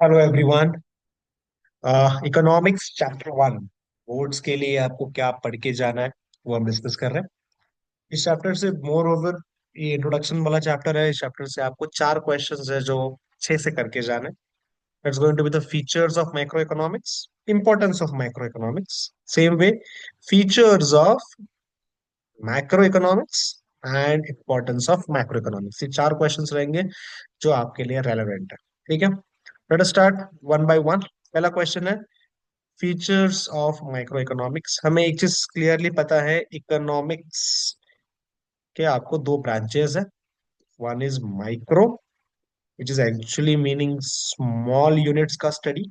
Hello everyone. Economics chapter one boards के लिए आपको क्या पढ़ के जाना है वो हम डिस्कस कर रहे हैं। इस चैप्टर से मोर ओवर ये इंट्रोडक्शन वाला चैप्टर है। इस चैप्टर से आपको चार क्वेश्चंस है जो अच्छे से करके जाना है। It's going to be the features of micro economics, importance of micro economics, same way features of macro economics and importance of macro economics. ये चार क्वेश्चंस रहेंगे जो आपके लिए रेलेवेंट है। ठीक है, let us start one by one. पहला क्वेश्चन है फीचर्स ऑफ माइक्रो इकोनॉमिक्स। हमें एक चीज क्लियरली पता है, इकोनॉमिक्स के आपको दो ब्रांचेस है। One is micro which is actually meaning small units का study,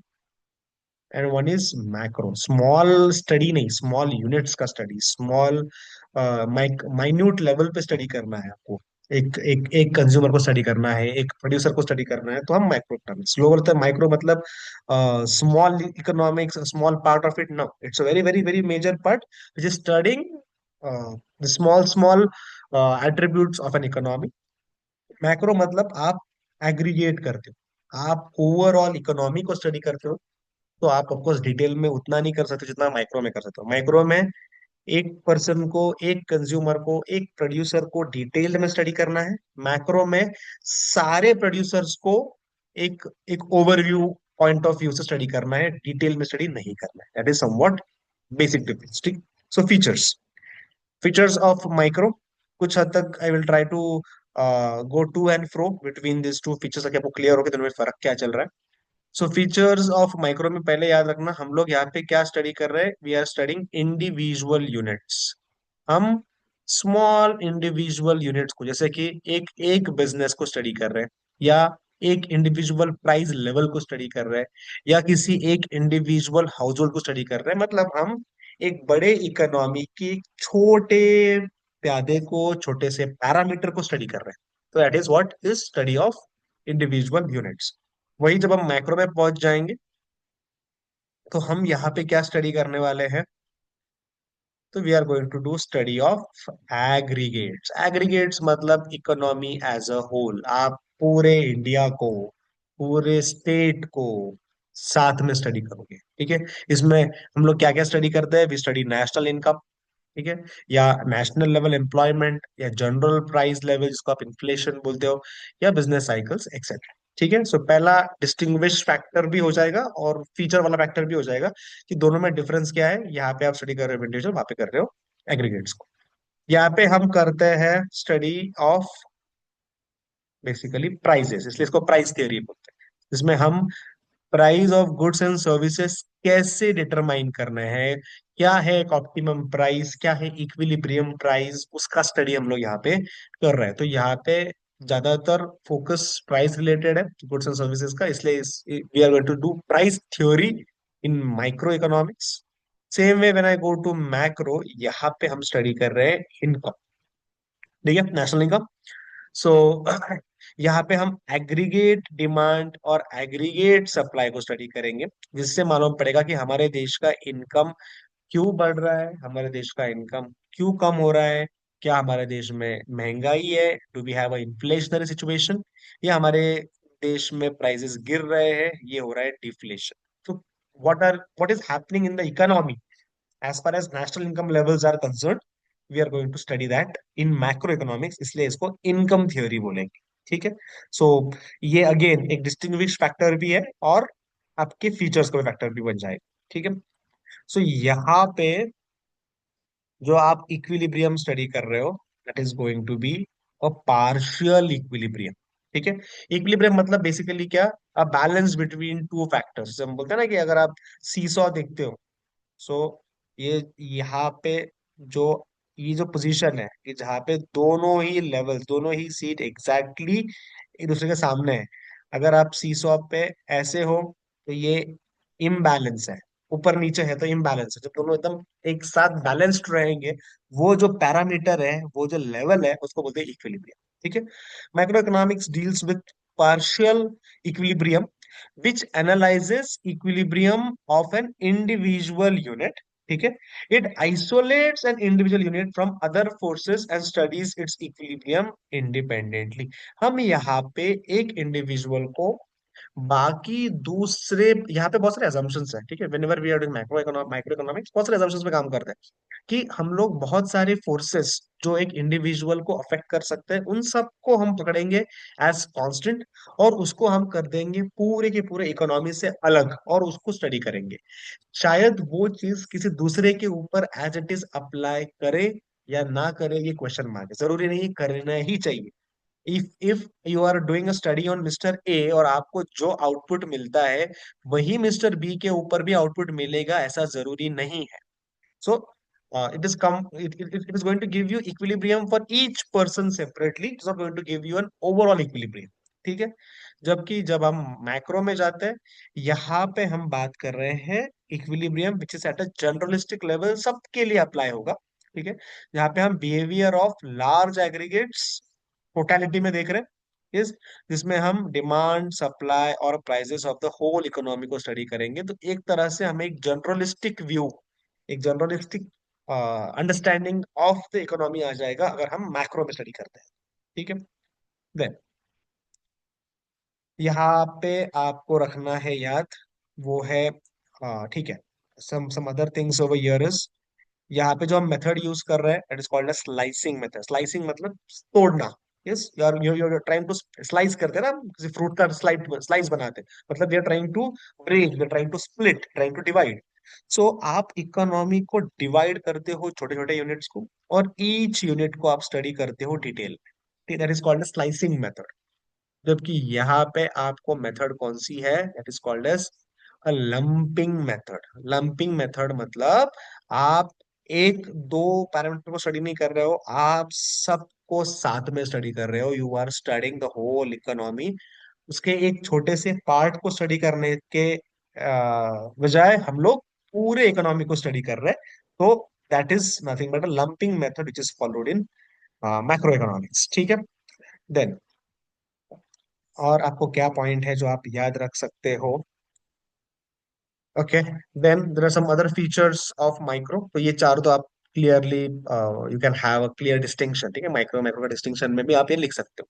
and one is macro, small study नहीं, स्मॉल यूनिट्स का स्टडी। स्मॉल माइन्यूट लेवल पे स्टडी करना है आपको। एक कंज्यूमर को स्टडी करना है, एक प्रोड्यूसर को स्टडी करना है, तो हम माइक्रो इकोनॉमिक्स। लोग बोलते हैं माइक्रो मतलब small economics, small part of it. No, it's a very very very major part which is studying the small small attributes of an economy. Macro मतलब आप एग्रीगेट करते हो, आप ओवरऑल इकोनॉमी को स्टडी करते हो। तो आप ऑफकोर्स डिटेल में उतना नहीं कर सकते जितना माइक्रो में कर सकते हो। माइक्रो में एक पर्सन को, एक कंज्यूमर को, एक प्रोड्यूसर को डिटेल में स्टडी करना है। मैक्रो में सारे प्रोड्यूसर्स को एक एक ओवरव्यू पॉइंट ऑफ व्यू से स्टडी करना है, डिटेल में स्टडी नहीं करना है। That is somewhat basic difference. ठीक। So features, features of micro, कुछ हद तक I will try to go to and fro between this two features, ताकि आपको क्लियर हो कि दोनों में फर्क क्या चल रहा है। सो फीचर्स ऑफ माइक्रो में पहले याद रखना, हम लोग यहाँ पे क्या स्टडी कर रहे हैं, we are studying individual units. हम स्मॉल इंडिविजुअल यूनिट्स को, जैसे कि एक एक बिजनेस को स्टडी कर रहे हैं, या एक इंडिविजुअल प्राइस लेवल को स्टडी कर रहे हैं, या किसी एक इंडिविजुअल हाउस होल्ड को स्टडी कर रहे हैं। मतलब हम एक बड़े इकोनॉमी की छोटे प्यादे को, छोटे से पैरामीटर को स्टडी कर रहे हैं। तो that is what is study of individual units. वही जब हम मैक्रो में पहुंच जाएंगे तो हम यहाँ पे क्या स्टडी करने वाले हैं, तो we are going to do study of aggregates. Aggregates मतलब इकोनॉमी एज अ होल। आप पूरे इंडिया को, पूरे स्टेट को साथ में स्टडी करोगे। ठीक है, इसमें हम लोग क्या क्या स्टडी करते हैं, वी स्टडी नेशनल इनकम, ठीक है, या नेशनल लेवल एम्प्लॉयमेंट, या जनरल प्राइस लेवल जिसको आप इन्फ्लेशन बोलते हो, या बिजनेस साइकिल्स एक्सेट्रा। ठीक है, सो पहला डिस्टिंग्विश फैक्टर भी हो जाएगा और फीचर वाला फैक्टर भी हो जाएगा कि दोनों में डिफरेंस क्या है। यहाँ पे आप स्टडी कर रहे हो इंडिविजुअल, वहां पे कर रहे हो एग्रीगेट्स को। यहाँ पे हम करते हैं स्टडी ऑफ बेसिकली प्राइजेस, इसलिए इसको प्राइस थियरी बोलते हैं। इसमें हम price of goods and services कैसे डिटरमाइन करना है, क्या है एक ऑप्टिमम प्राइस, क्या है इक्विलिब्रियम प्राइस, उसका स्टडी हम लोग यहाँ पे कर रहे हैं। तो यहाँ पे ज्यादातर फोकस प्राइस रिलेटेड है, गुड्स एंड सर्विसेज का, इसलिए we are going to do price theory in micro economics. Same way when I go to macro, यहाँ पे हम स्टडी कर रहे हैं इनकम। ठीक है, नेशनल इनकम। सो यहाँ पे हम एग्रीगेट डिमांड और एग्रीगेट सप्लाई को स्टडी करेंगे, जिससे मालूम पड़ेगा कि हमारे देश का इनकम क्यों बढ़ रहा है, हमारे देश का इनकम क्यों कम हो रहा है। क्या हमारे देश में महंगाई है, do we have a inflationary situation, या हमारे देश में प्राइसेस गिर रहे हैं, ये हो रहा है डिफ्लेशन। तो what is happening in the economy as far as national income levels are concern, we are going to study that in macro economics, इसलिए इसको इनकम थ्योरी बोलेंगे। ठीक है, सो ये अगेन एक डिस्टिंग्विश फैक्टर भी है और आपके फीचर्स का फैक्टर भी बन जाएगा। ठीक है, सो यहाँ पे जो आप इक्विलिब्रियम स्टडी कर रहे हो, that is going to be a partial equilibrium. ठीक है, इक्विलिब्रियम मतलब बेसिकली क्या, a balance between two factors. हम बोलते हैं ना कि अगर आप सीसॉ देखते हो, सो ये यहाँ पे जो ये जो पोजीशन है कि जहाँ पे दोनों ही लेवल, दोनों ही सीट एग्जैक्टली एक दूसरे के सामने है। अगर आप सीसॉ पे ऐसे हो तो ये इम्बैलेंस है, ऊपर नीचे है तो इम्बैलेंस है। जब दोनों एकदम एक साथ बैलेंस्ड रहेंगे, वो जो पैरामीटर है, वो जो लेवल है, उसको बोलते हैं इक्विलिब्रियम। ठीक है, macro economics deals with partial equilibrium which analyzes equilibrium of an individual unit. ठीक है, it isolates an individual unit from other forces and studies its equilibrium independently. हम यहाँ पे एक इंडिविजुअल को बाकी दूसरे यहाँ पे बहुत सारे assumptions हैं, ठीक है। whenever we are doing micro economics बहुत सारे assumptions पे काम करते हैं कि हम लोग बहुत सारे फोर्सेस जो एक इंडिविजुअल को अफेक्ट कर सकते हैं उन सबको हम पकड़ेंगे एज कांस्टेंट, और उसको हम कर देंगे पूरे के पूरे इकोनॉमी से अलग और उसको स्टडी करेंगे। शायद वो चीज किसी दूसरे के ऊपर एज इट इज अप्लाई करे या ना करे, ये क्वेश्चन मार्क है। जरूरी नहीं करना ही चाहिए। If you are doing a study on mister A और आपको जो आउटपुट मिलता है वही मिस्टर बी के ऊपर भी आउटपुट मिलेगा, ऐसा जरूरी नहीं है। So it is going to give you equilibrium for each person separately. It's not going to give you an overall equilibrium. ठीक है। जबकि जब हम मैक्रो में जाते हैं, यहाँ पे हम बात कर रहे हैं equilibrium which is at a generalistic level, सबके लिए अप्लाई होगा। ठीक है। यहाँ पे हम behaviour of large aggregates totality में देख रहे हैं, इस जिसमें हम डिमांड सप्लाई और prices of the whole economy को स्टडी करेंगे। तो एक तरह से हमें एक जनरलिस्टिक व्यू, एक जनरलिस्टिक अंडरस्टैंडिंग ऑफ द इकोनॉमी आ जाएगा अगर हम मैक्रो में स्टडी करते हैं। ठीक है। देन यहाँ पे आपको रखना है याद, वो है ठीक है, some other things over here is, यहाँ पे जो हम मेथड यूज कर रहे हैं it is called a slicing method. Slicing मतलब तोड़ना। Yes, you are trying to slice करते हैं ना, हम किसी फ्रूट का स्लाइस बनाते हैं, मतलब we are trying to break, we are trying to split, trying to divide. So आप इकोनॉमी को डिवाइड करते हो छोटे छोटे यूनिट्स को, और ईच यूनिट को आप स्टडी करते हो डिटेल में। That is called slicing method. जबकि यहाँ पे आपको मेथड कौन सी है, that is called as a lumping method. Lumping method मतलब आप एक दो पैरामीटर को स्टडी नहीं कर रहे हो, आप सबको साथ में स्टडी कर रहे हो। You are studying the whole economy. उसके एक छोटे से पार्ट को स्टडी करने के बजाय हम लोग पूरे इकोनॉमी को स्टडी कर रहे हैं। तो that is nothing but a lumping method which is followed in macro economics. ठीक है। देन और आपको क्या पॉइंट है जो आप याद रख सकते हो? Okay. Then there are some other features of micro. तो ये चार तो आप clearly you can have a clear distinction. ठीक है, माइक्रो माइक्रो का डिस्टिंक्शन में भी आप ये लिख सकते हो।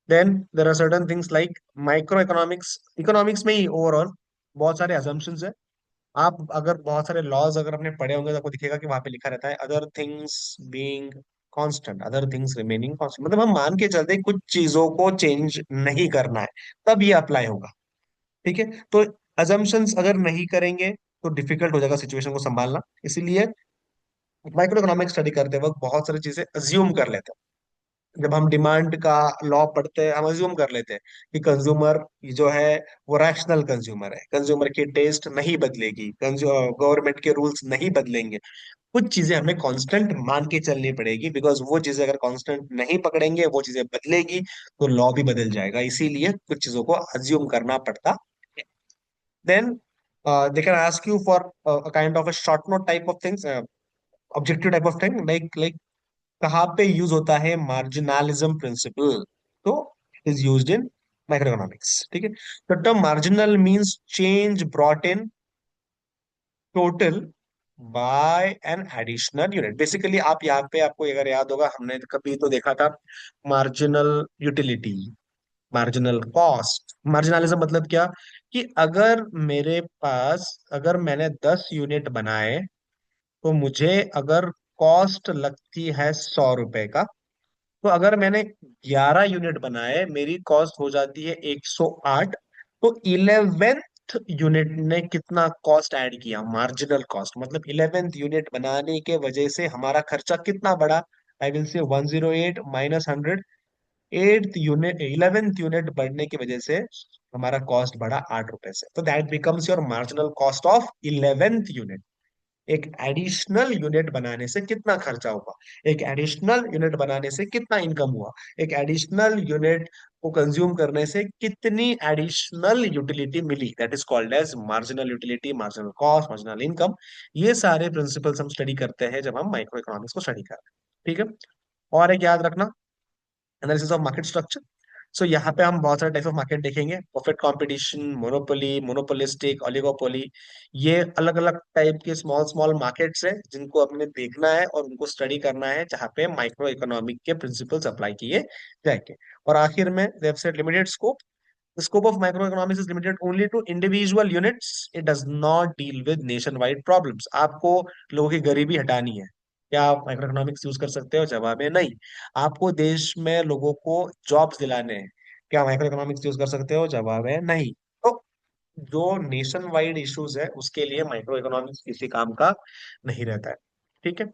Then there are certain things like micro economics, economics में ही ओवरऑल बहुत सारे assumptions है। आप अगर बहुत सारे लॉज अगर आपने पढ़े होंगे तो आपको दिखेगा कि वहां पे लिखा रहता है other things being constant, other things remaining constant, मतलब हम मान के चलते हैं कुछ चीजों को चेंज नहीं करना है, तब ये अप्लाई होगा। ठीक है। तो अजम्पशंस अगर नहीं करेंगे तो डिफिकल्ट हो जाएगा सिचुएशन को संभालना। इसीलिए माइक्रो इकोनॉमिक्स स्टडी करते वक्त बहुत सारी चीजें अज्यूम कर लेते हैं। जब हम डिमांड का लॉ पढ़ते हैं हम अज्यूम कर लेते हैं कि कंज्यूमर जो है वो रैशनल कंज्यूमर है, कंज्यूमर की टेस्ट नहीं बदलेगी, गवर्नमेंट के रूल्स नहीं बदलेंगे। कुछ चीजें हमें कांस्टेंट मान के चलनी पड़ेगी, बिकॉज वो चीजें अगर कांस्टेंट नहीं पकड़ेंगे, वो चीजें बदलेगी तो लॉ भी बदल जाएगा। इसीलिए कुछ चीजों को अज्यूम करना पड़ता है। Then they can ask you for a kind of a short note type of things, objective type of thing, like कहाँ पे यूज होता है मार्जिनलिज्म प्रिंसिपल। तो इज यूज्ड इन माइक्रोइकोनॉमिक्स। ठीक है। The term marginal means change brought in total by an additional unit. Basically आप यहाँ पे, आपको अगर याद होगा हमने कभी तो देखा था मार्जिनल यूटिलिटी, मार्जिनल कॉस्ट। मार्जिनलिज्म मतलब क्या, कि अगर मेरे पास, अगर मैंने 10 यूनिट बनाए तो मुझे अगर कॉस्ट लगती है 100 रुपए का, तो अगर मैंने 11 यूनिट बनाए मेरी कॉस्ट हो जाती है 108। तो 11th यूनिट ने कितना कॉस्ट ऐड किया, मार्जिनल कॉस्ट, मतलब 11th यूनिट बनाने के वजह से हमारा खर्चा कितना बढ़ा। I will say 108 minus 100। 8th unit, 11th unit बढ़ने की वजह से हमारा कॉस्ट बढ़ा 8 रुपए से। तो that becomes your marginal cost of 11th unit. एक एडिशनल यूनिट बनाने से कितना खर्चा हुआ, एक एडिशनल यूनिट बनाने से कितना इनकम हुआ, एक एडिशनल यूनिट को कंज्यूम करने से कितनी एडिशनल यूटिलिटी मिली, that is called as marginal utility, marginal cost, marginal income. ये सारे प्रिंसिपल्स हम स्टडी करते हैं जब हम माइक्रो इकोनॉमिक्स को स्टडी करते हैं। ठीक है। और एक याद रखना, एनालिसिस ऑफ मार्केट स्ट्रक्चर। सो यहाँ पे हम बहुत सारे टाइप ऑफ मार्केट देखेंगे, perfect competition, monopoly, monopolistic, oligopoly. ये अलग अलग टाइप के स्मॉल स्मॉल मार्केट्स हैं जिनको अपने देखना है और उनको स्टडी करना है, जहाँ पे माइक्रो इकोनॉमिक के प्रिंसिपल्स अप्लाई किए जाएंगे। और आखिर में limited scope. Scope of micro economics is limited only to individual units, it does not deal with nationwide problems. आपको लोगों की गरीबी हटानी है, क्या आप माइक्रो इकोनॉमिक्स यूज कर सकते हो? जवाब है नहीं। आपको देश में लोगों को जॉब्स दिलाने हैं, क्या माइक्रो इकोनॉमिक्स यूज कर सकते हो? जवाब है नहीं। तो जो नेशन वाइड इश्यूज है उसके लिए माइक्रो इकोनॉमिक्स किसी काम का नहीं रहता है। ठीक है।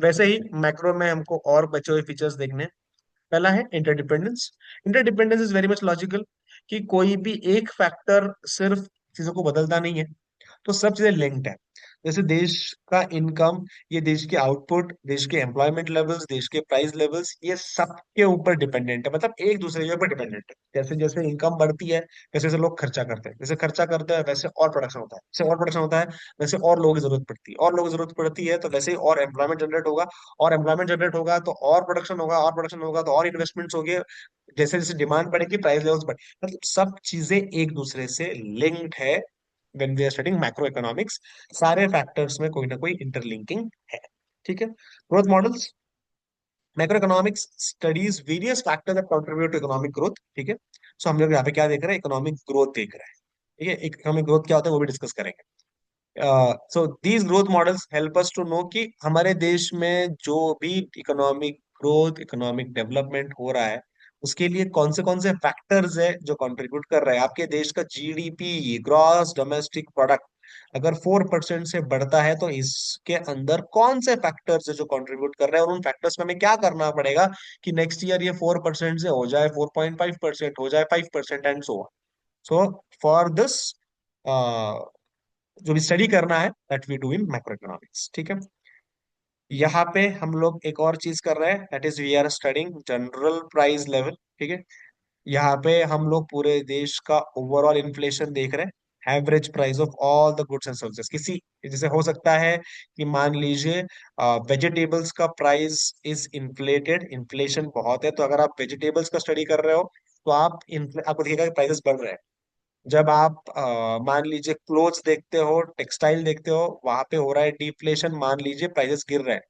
वैसे ही मैक्रो में हमको और बचे हुए फीचर्स देखने हैं। पहला है interdependence. Interdependence is very much logical, कि कोई भी एक फैक्टर सिर्फ चीजों को बदलता नहीं है, तो सब चीजें लिंक्ड है। जैसे देश का इनकम, ये देश के आउटपुट, देश के एम्प्लॉयमेंट लेवल्स, देश के प्राइस लेवल्स, ये सब के ऊपर डिपेंडेंट है, मतलब एक दूसरे के ऊपर डिपेंडेंट है। जैसे जैसे इनकम बढ़ती है वैसे वैसे लोग खर्चा करते हैं, जैसे खर्चा करते हैं वैसे और प्रोडक्शन होता है, जैसे और प्रोडक्शन होता है वैसे और लोगों की जरूरत पड़ती है, और लोगों की जरूरत पड़ती है तो वैसे ही और एम्प्लॉयमेंट जनरेट होगा, और एम्प्लॉयमेंट जनरेट होगा तो और प्रोडक्शन होगा, और प्रोडक्शन होगा तो और इन्वेस्टमेंट्स होंगे। जैसे जैसे डिमांड बढ़ेगी प्राइस लेवल्स बढ़े, मतलब सब चीजें एक दूसरे से लिंक्ड है। When we are studying macro economics, सारे फैक्टर्स में कोई ना कोई इंटरलिंकिंग है। ठीक है। Growth models, macro economics studies various factors that contribute to economic growth. ठीक है। सो हम लोग यहाँ पे क्या देख रहे हैं? इकोनॉमिक ग्रोथ देख रहे हैं। ठीक है, इकोनॉमिक ग्रोथ क्या होता है वो भी डिस्कस करेंगे। So these growth models help us to know कि हमारे देश में जो भी इकोनॉमिक ग्रोथ, इकोनॉमिक डेवलपमेंट हो रहा है, उसके लिए कौन से फैक्टर्स है जो कंट्रीब्यूट कर रहे हैं। आपके देश का जीडीपी, ग्रॉस डोमेस्टिक प्रोडक्ट, अगर 4% से बढ़ता है तो इसके अंदर कौन से फैक्टर्स है जो कंट्रीब्यूट कर रहे हैं, और उन फैक्टर्स में हमें क्या करना पड़ेगा कि नेक्स्ट ईयर ये 4% से हो जाए 4.5%, हो जाए 5%, and so on. So for this जो भी स्टडी करना है that we do in macro economics. ठीक है। यहाँ पे हम लोग एक और चीज कर रहे हैं, that is we are studying general price level. ठीक है। यहाँ पे हम लोग पूरे देश का ओवरऑल इन्फ्लेशन देख रहे हैं, average price of all the goods and services. किसी जैसे हो सकता है कि मान लीजिए वेजिटेबल्स का प्राइस इज इन्फ्लेटेड, इन्फ्लेशन बहुत है, तो अगर आप वेजिटेबल्स का स्टडी कर रहे हो तो आपको दिखेगा कि प्राइसेस बढ़ रहे हैं। जब आप मान लीजिए क्लोथ्स देखते हो, टेक्सटाइल देखते हो, वहां पे हो रहा है डिफ्लेशन, मान लीजिए प्राइसेस गिर रहे हैं।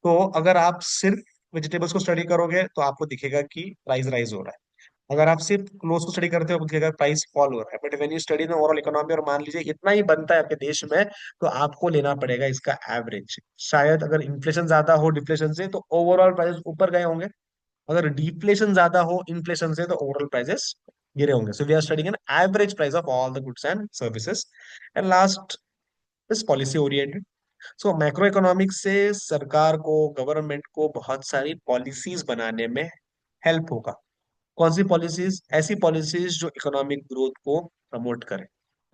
तो अगर आप सिर्फ वेजिटेबल्स को स्टडी करोगे तो आपको दिखेगा कि प्राइस राइज हो रहा है। अगर आप सिर्फ क्लोथ्स को स्टडी करते हो तो दिखेगा प्राइस फॉल हो रहा है। But when you study the overall economy, और मान लीजिए इतना ही बनता है आपके देश में, तो आपको लेना पड़ेगा इसका एवरेज। शायद अगर इन्फ्लेशन ज्यादा हो डिफ्लेशन से तो ओवरऑल प्राइसेस ऊपर गए होंगे, अगर डिफ्लेशन ज्यादा हो इन्फ्लेशन से तो ओवरऑल प्राइसेस गिरे होंगे। So we are studying an average price of all the goods and services. And last is policy oriented. So macro economics से सरकार को, गवर्नमेंट को बहुत सारी पॉलिसीज बनाने में हेल्प होगा। कौन सी पॉलिसीज? ऐसी पॉलिसीज जो इकोनॉमिक ग्रोथ को प्रमोट करे,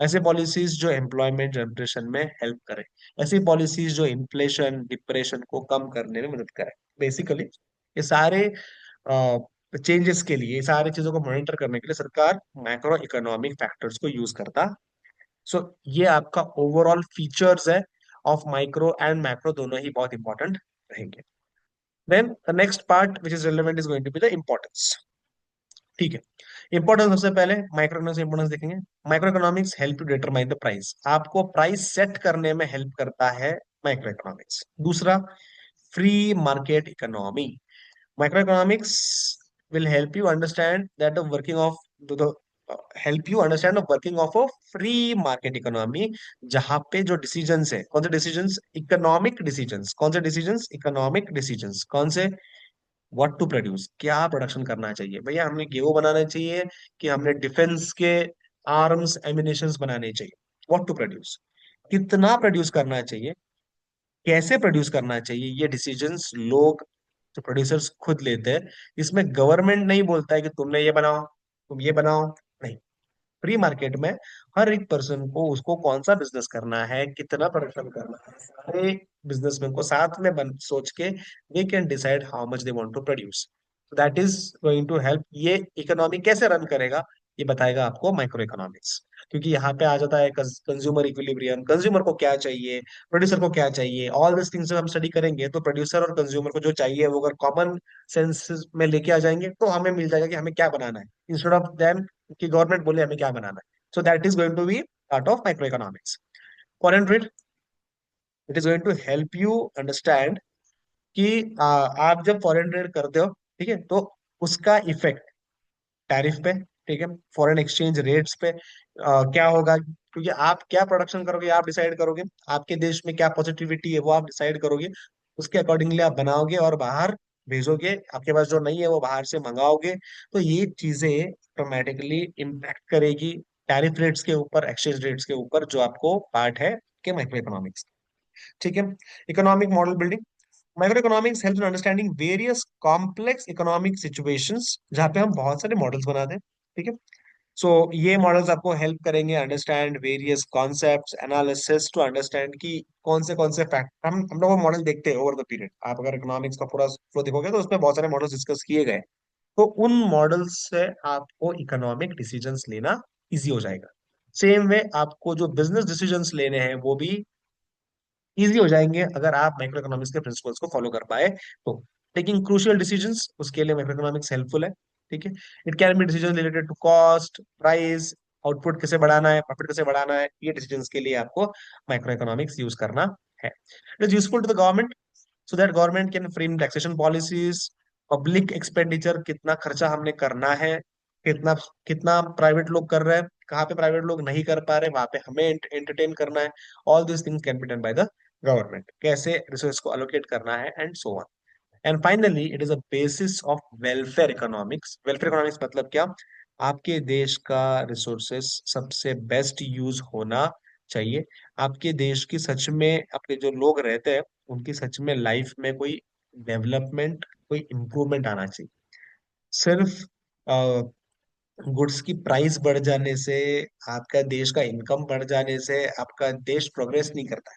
ऐसे पॉलिसीज जो एम्प्लॉयमेंट जनरेशन में हेल्प करे, ऐसी पॉलिसीज जो इन्फ्लेशन डिप्रेशन को कम करने में मदद करे। बेसिकली ये सारे चेंजेस के लिए, ये सारी चीजों को मॉनिटर करने के लिए सरकार मैक्रो इकोनॉमिक फैक्टर्स को यूज करता। सो ये आपका ओवरऑल फीचर्स है ऑफ माइक्रो एंड मैक्रो, दोनों ही बहुत इंपॉर्टेंट रहेंगे। Then the next part which is relevant is going to be the importance. ठीक है। इंपॉर्टेंस सबसे पहले माइक्रो इकोनॉमिक्स इंपॉर्टेंस देखेंगे। Micro economics help to determine the price, आपको प्राइस सेट करने में हेल्प करता है माइक्रो इकोनॉमिक्स। दूसरा, free market economy. Microeconomics will help you understand that the working of the help you understand the working of a free market economy, जहां पे जो decisions है, कौन से डिसीजंस? Economic decisions. कौन से डिसीजंस? Economic decisions. कौन से? व्हाट टू प्रोड्यूस, क्या प्रोडक्शन करना चाहिए भैया, हमने गेहूं बनाना चाहिए कि हमने डिफेंस के आर्म्स एमिनेशंस बनाने चाहिए। व्हाट टू प्रोड्यूस, कितना प्रोड्यूस करना चाहिए, कैसे प्रोड्यूस करना चाहिए, ये डिसीजंस लोग, जो प्रोड्यूसर्स खुद लेते हैं। इसमें गवर्नमेंट नहीं बोलता है कि तुमने ये बनाओ, तुम ये बनाओ, नहीं। फ्री मार्केट में हर एक पर्सन को, उसको कौन सा बिजनेस करना है, कितना प्रोडक्शन करना है, सारे बिजनेसमैन को साथ में सोच के they can decide how much they want to produce. That is going to help. ये इकोनॉमी कैसे रन करेगा ये बताएगा आपको माइक्रो इकोनॉमिक्स। क्योंकि यहाँ पे आ जाता है कंज्यूमर इक्विलिब्रियम, कंज्यूमर को क्या चाहिए, प्रोड्यूसर को क्या चाहिए, ऑल दिस थिंग्स हम स्टडी करेंगे तो प्रोड्यूसर और कंज्यूमर को जो चाहिए वो अगर कॉमन सेंस में लेके आ जाएंगे तो हमें मिल जाएगा कि हमें क्या बनाना है, इंस्टेड ऑफ देम कि गवर्नमेंट बोले हमें क्या बनाना है। So that is going to be part of micro economics. Foreign trade, it is going to help you understand कि आप जब फॉरेन ट्रेड करते हो, ठीक है, तो उसका इफेक्ट टैरिफ पे, ठीक है, फॉरेन एक्सचेंज रेट्स पे क्या होगा, क्योंकि आप क्या प्रोडक्शन करोगे आप डिसाइड करोगे, आपके देश में क्या पॉजिटिविटी है वो आप डिसाइड करोगे, उसके अकॉर्डिंगली आप बनाओगे और बाहर भेजोगे, आपके पास जो नहीं है वो बाहर से मंगाओगे। तो ये चीजें ऑटोमेटिकली इम्पैक्ट करेगी टैरिफ रेट्स के ऊपर, एक्सचेंज रेट्स के ऊपर, जो आपको पार्ट है कि माइक्रो इकोनॉमिक्स। ठीक है, economic model building. Micro economics help in understanding various complex economic situations, जहाँ पे हम बहुत सारे मॉडल्स बनाते हैं। ठीक है, सो ये मॉडल्स आपको हेल्प करेंगे understand various concepts, analysis to understand कि कौन से फैक्ट हम लोग वो मॉडल देखते हैं ओवर द पीरियड। आप अगर इकोनॉमिक्स का पूरा फ्लो देखोगे तो उसमें बहुत सारे मॉडल्स डिस्कस किए गए, तो उन मॉडल्स से आपको इकोनॉमिक डिसीजंस लेना इजी हो जाएगा। सेम वे आपको जो बिजनेस डिसीजंस लेने हैं वो भी इजी हो जाएंगे अगर आप माइक्रो इकोनॉमिक्स के प्रिंसिपल्स को फॉलो कर पाए तो। टेकिंग क्रूशियल डिसीजंस, उसके लिए माइक्रो इकोनॉमिक्स हेल्पफुल है। ठीक है, it can be decision related to cost, price, output कैसे बढ़ाना है, प्रॉफिट कैसे बढ़ाना है, ये डिसीजंस के लिए आपको माइक्रो इकोनॉमिक्स यूज करना है। It is useful to the government so that government can frame taxation policies, public expenditure कितना खर्चा हमने करना है, कितना कितना प्राइवेट लोग कर रहे हैं, कहाँ पे प्राइवेट लोग नहीं कर पा रहे वहां पे हमें एंटरटेन करना है। All this things can be done by the government, कैसे रिसोर्स को अलोकेट करना है and so on. And finally it is a basis of welfare economics. Welfare economics मतलब क्या, आपके देश का रिसोर्सेस सबसे बेस्ट यूज होना चाहिए, आपके देश की सच में, आपके जो लोग रहते हैं उनकी सच में लाइफ में कोई डेवलपमेंट, कोई इम्प्रूवमेंट आना चाहिए। सिर्फ गुड्स की प्राइस बढ़ जाने से, आपका देश का इनकम बढ़ जाने से आपका देश प्रोग्रेस नहीं करता है।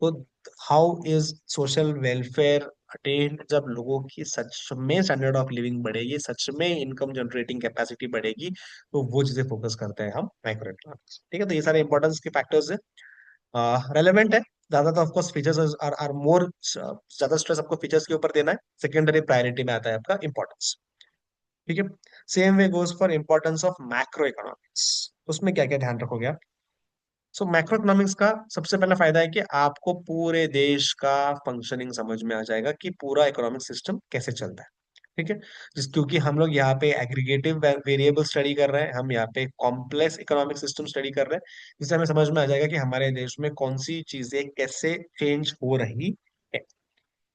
तो how is social welfare attend, जब लोगों की सच में स्टैंडर्ड ऑफ लिविंग बढ़ेगी, सच में इनकम जनरेटिंग कैपेसिटी बढ़ेगी, तो वो चीजें फोकस करते हैं हम माइक्रो इकोनॉमिक्स। ठीक है, तो ये सारे इंपॉर्टेंस के फैक्टर्स है, रेलेवेंट है। ज्यादा तो ऑफकोर्स फीचर्स आर मोर, ज्यादा स्ट्रेस आपको फीचर्स के ऊपर देना है, सेकेंडरी प्रायोरिटी में आता है आपका इंपॉर्टेंस। ठीक है, same way goes for importance of macro economics. उसमें क्या क्या ध्यान रखोगे आप। सो मैक्रो इकोनॉमिक्स का सबसे पहला फायदा है कि आपको पूरे देश का फंक्शनिंग समझ में आ जाएगा कि पूरा इकोनॉमिक सिस्टम कैसे चलता है। ठीक है, जिस क्योंकि हम लोग यहाँ पे एग्रीगेटिव वेरिएबल स्टडी कर रहे हैं, हम यहाँ पे कॉम्प्लेक्स इकोनॉमिक सिस्टम स्टडी कर रहे हैं, जिससे हमें समझ में आ जाएगा कि हमारे देश में कौन सी चीजें कैसे चेंज हो रही है।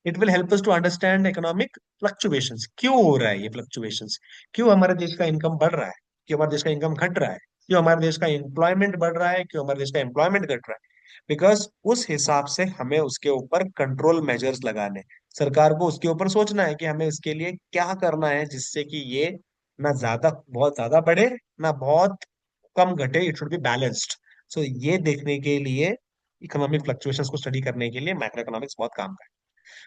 It will help us to understand economic fluctuations, क्यों हो रहा है ये फ्लक्चुएशंस, क्यों हमारे देश का इनकम बढ़ रहा है, क्यों हमारे देश का इनकम घट रहा है, क्यों हमारे देश का एम्प्लॉयमेंट बढ़ रहा है, क्यों हमारे देश का एम्प्लॉयमेंट घट रहा है। बिकॉज उस हिसाब से हमें उसके ऊपर कंट्रोल मेजर्स लगाने, सरकार को उसके ऊपर सोचना है कि हमें इसके लिए क्या करना है जिससे कि ये ना ज्यादा बहुत ज्यादा बढ़े, ना बहुत कम घटे, इट शुड बी बैलेंस्ड। सो ये देखने के लिए, इकोनॉमिक फ्लक्चुएशंस को स्टडी करने के लिए मैक्रो इकोनॉमिक्स बहुत काम का है।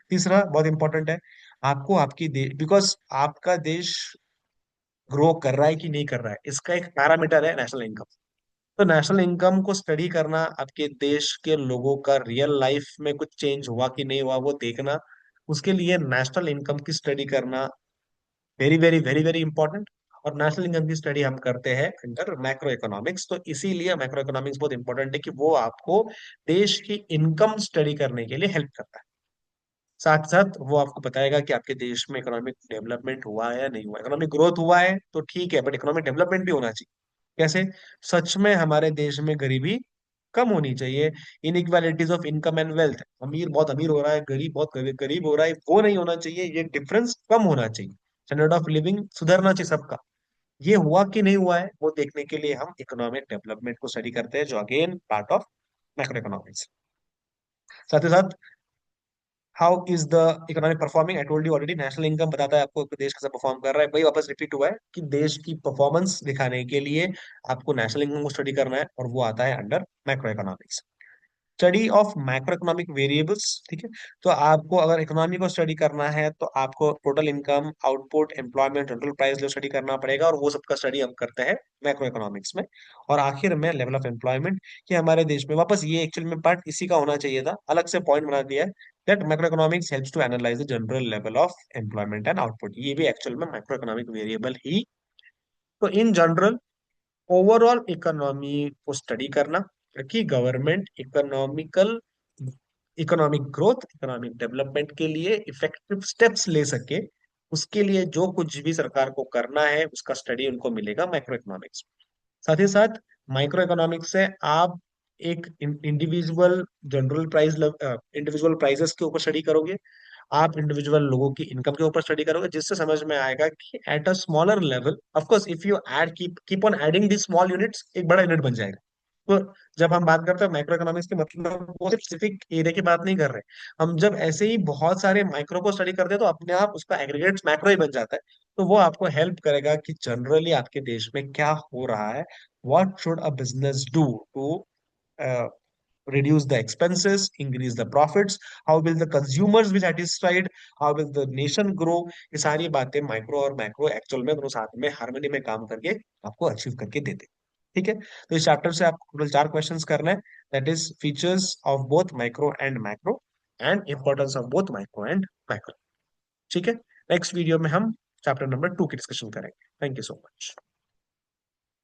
तीसरा बहुत इंपॉर्टेंट है, आपको आपकी देश, बिकॉज आपका देश ग्रो कर रहा है कि नहीं कर रहा है, इसका एक पैरामीटर है नेशनल इनकम। तो नेशनल इनकम को स्टडी करना, आपके देश के लोगों का रियल लाइफ में कुछ चेंज हुआ कि नहीं हुआ वो देखना, उसके लिए नेशनल इनकम की स्टडी करना very very very very important. और नेशनल इनकम की स्टडी हम करते हैं अंडर मैक्रो इकोनॉमिक्स, तो इसीलिए मैक्रो इकोनॉमिक्स बहुत इंपॉर्टेंट है कि वो आपको देश की इनकम स्टडी करने के लिए हेल्प करता है। साथ साथ वो आपको बताएगा कि आपके देश में इकोनॉमिक डेवलपमेंट हुआ है या नहीं हुआ, इकोनॉमिक ग्रोथ हुआ है तो ठीक है, बट इकोनॉमिक डेवलपमेंट भी होना चाहिए। कैसे, सच में हमारे देश में गरीबी कम होनी चाहिए, inequalities of income and wealth, अमीर बहुत अमीर हो रहा है, गरीब बहुत गरीब हो रहा है, वो नहीं होना चाहिए, ये डिफरेंस कम होना चाहिए, स्टैंडर्ड ऑफ लिविंग सुधरना चाहिए सबका। ये हुआ कि नहीं हुआ है वो देखने के लिए हम इकोनॉमिक डेवलपमेंट को स्टडी करते हैं, जो again part of macro economics. साथ ही साथ how is the economic performing, I told you already, national income बताता है आपको कि देश कैसा परफॉर्म कर रहा है, वही वापस रिपीट हुआ है कि देश की परफॉर्मेंस दिखाने के लिए आपको नेशनल इनकम को स्टडी करना है, और वो आता है under macro economics. Study of macro economic variables. ठीक है, तो आपको अगर इकोनॉमी को स्टडी करना है तो आपको total income, output, employment, total price जो स्टडी करना पड़ेगा, और वो सबका स्टडी हम करते हैं मैक्रो इकोनॉमिक्स में। और आखिर में लेवल ऑफ एम्प्लॉयमेंट, कि हमारे देश में, वापस ये एक्चुअल में पार्ट इसी का होना चाहिए था, अलग से पॉइंट बना दिया है that macro economics helps to analyse the general level of employment and output, ये भी एक्चुअल में मैक्रो इकोनॉमिक वेरिएबल ही। तो इन जनरल ओवरऑल इकोनॉमी को स्टडी करना कि government economic growth, economic development के लिए इफेक्टिव स्टेप्स ले सके, उसके लिए जो कुछ भी सरकार को करना है उसका स्टडी उनको मिलेगा माइक्रो इकोनॉमिक्स। साथ ही साथ माइक्रो इकोनॉमिक्स से आप एक individual general price individual prices के ऊपर स्टडी करोगे, आप इंडिविजुअल लोगों की इनकम के ऊपर स्टडी करोगे, जिससे समझ में आएगा कि at a smaller level, of course if you add keep on adding the small units, एक बड़ा यूनिट बन जाएगा। तो जब हम बात करते हैं माइक्रो इकोनॉमिक्स के मतलब वो सिर्फ स्पेसिफिक एरिया की बात नहीं कर रहे। हम जब ऐसे ही बहुत सारे माइक्रो को स्टडी करते हैं तो अपने आप उसका एग्रीगेट मैक्रो ही बन जाता है। तो वो आपको हेल्प करेगा कि जनरली आपके देश में क्या हो रहा है, what should a business do to reduce the expenses, increase the profits, how will the consumers be satisfied, how will the nation grow। ये सारी बातें माइक्रो और मैक्रो एक्चुअल में दोनों साथ में हार्मनी में काम करके आपको अचीव करके देते हैं। ठीक है, तो इस चैप्टर से आपको टोटल 4 क्वेश्चंस करना है, that is features of both micro and macro and importance of both micro and macro. ठीक है, नेक्स्ट वीडियो में हम चैप्टर नंबर 2 की डिस्कशन करेंगे। Thank you so much.